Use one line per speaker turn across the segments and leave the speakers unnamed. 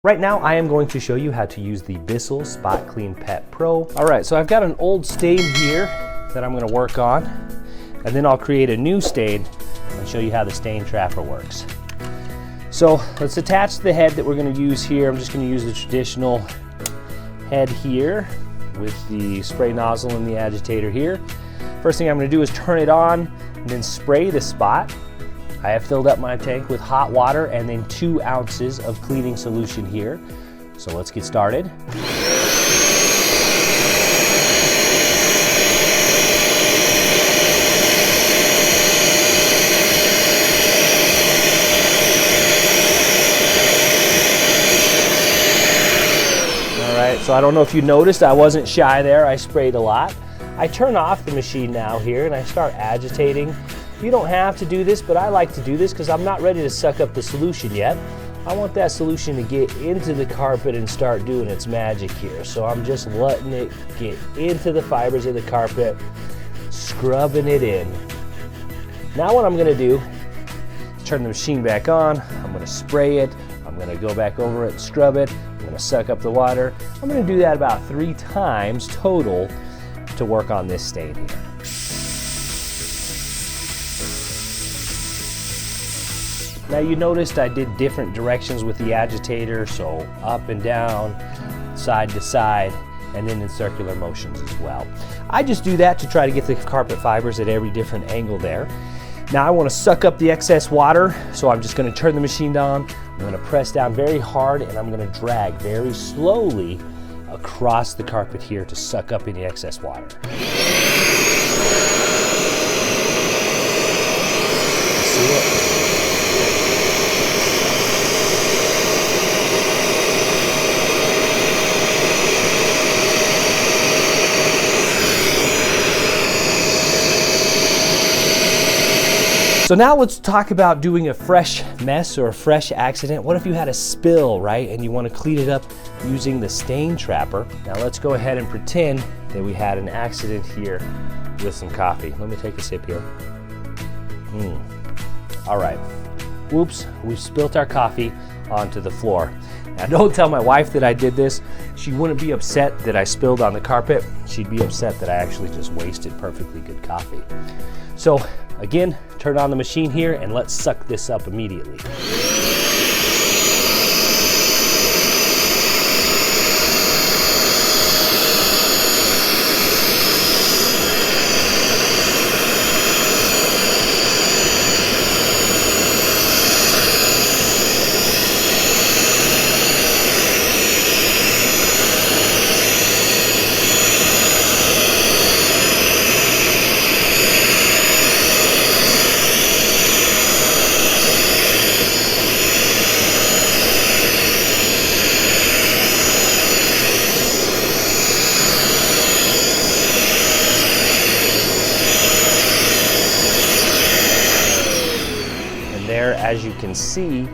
Right now, I am going to show you how to use the Bissell Spot Clean Pet Pro. All right, so I've got an old stain here that I'm gonna work on, and then I'll create a new stain and show you how the stain trapper works. So let's attach the head that we're gonna use here. I'm just gonna use the traditional head here with the spray nozzle and the agitator here. First thing I'm gonna do is turn it on and then spray the spot. I have filled up my tank with hot water and then 2 ounces of cleaning solution here. So let's get started. All right, so I don't know if you noticed, I wasn't shy there. I sprayed a lot. I turn off the machine now here and I start agitating. You don't have to do this, but I like to do this because I'm not ready to suck up the solution yet. I want that solution to get into the carpet and start doing its magic here. So I'm just letting it get into the fibers of the carpet, scrubbing it in. Now what I'm gonna do is turn the machine back on. I'm gonna spray it. I'm gonna go back over it and scrub it. I'm gonna suck up the water. I'm gonna do that about 3 times total to work on this stain here. Now you noticed I did different directions with the agitator, so up and down, side to side, and then in circular motions as well. I just do that to try to get the carpet fibers at every different angle there. Now I want to suck up the excess water, so I'm just going to turn the machine on. I'm going to press down very hard and I'm going to drag very slowly across the carpet here to suck up any excess water. See it? So now let's talk about doing a fresh mess or a fresh accident. What if you had a spill, right? And you want to clean it up using the stain trapper. Now let's go ahead and pretend that we had an accident here with some coffee. Let me take a sip here. All right. Whoops, we spilt our coffee onto the floor. Now don't tell my wife that I did this. She wouldn't be upset that I spilled on the carpet. She'd be upset that I actually just wasted perfectly good coffee. So again, turn on the machine here and let's suck this up immediately. As you can see,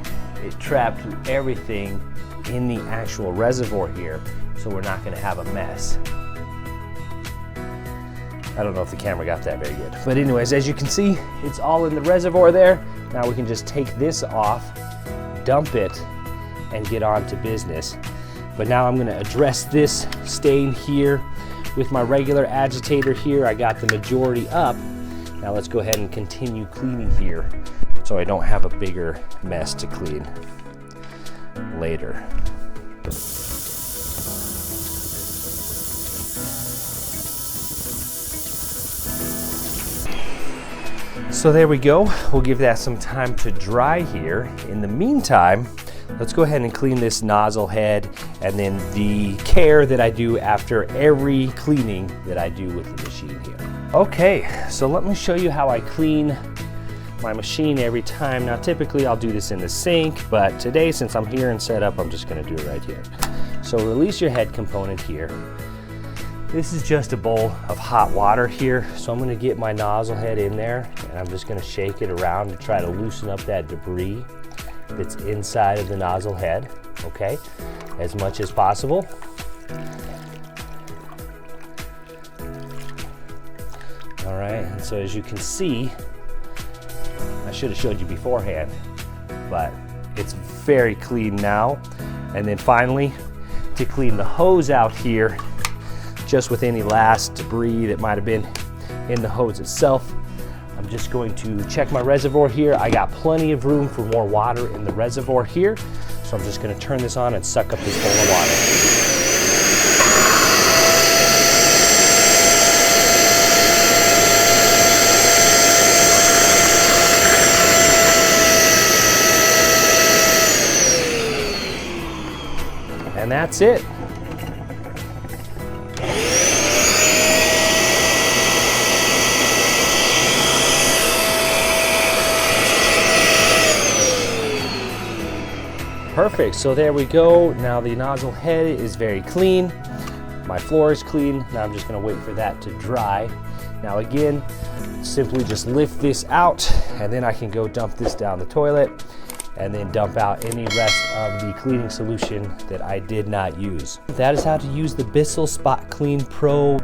it trapped everything in the actual reservoir here, so we're not going to have a mess. I don't know if the camera got that very good. But anyways, as you can see, it's all in the reservoir there. Now we can just take this off, dump it, and get on to business. But now I'm going to address this stain here with my regular agitator here. I got the majority up. Now let's go ahead and continue cleaning here, so I don't have a bigger mess to clean later. So there we go. We'll give that some time to dry here. In the meantime, let's go ahead and clean this nozzle head and then the care that I do after every cleaning that I do with the machine here. Okay, so let me show you how I clean my machine every time. Now typically I'll do this in the sink, but today since I'm here and set up, I'm just gonna do it right here. So release your head component here. This is just a bowl of hot water here. So I'm gonna get my nozzle head in there and I'm just gonna shake it around to try to loosen up that debris that's inside of the nozzle head, okay? As much as possible. All right, and so as you can see, I should have showed you beforehand, but it's very clean now. And then finally, to clean the hose out here, just with any last debris that might have been in the hose itself, I'm just going to check my reservoir here. I got plenty of room for more water in the reservoir here, so I'm just going to turn this on and suck up this bowl of water. And that's it. Perfect, so there we go. Now the nozzle head is very clean. My floor is clean. Now I'm just gonna wait for that to dry. Now again, simply just lift this out and then I can go dump this down the toilet and then dump out any rest of the cleaning solution that I did not use. That is how to use the Bissell Spot Clean Pro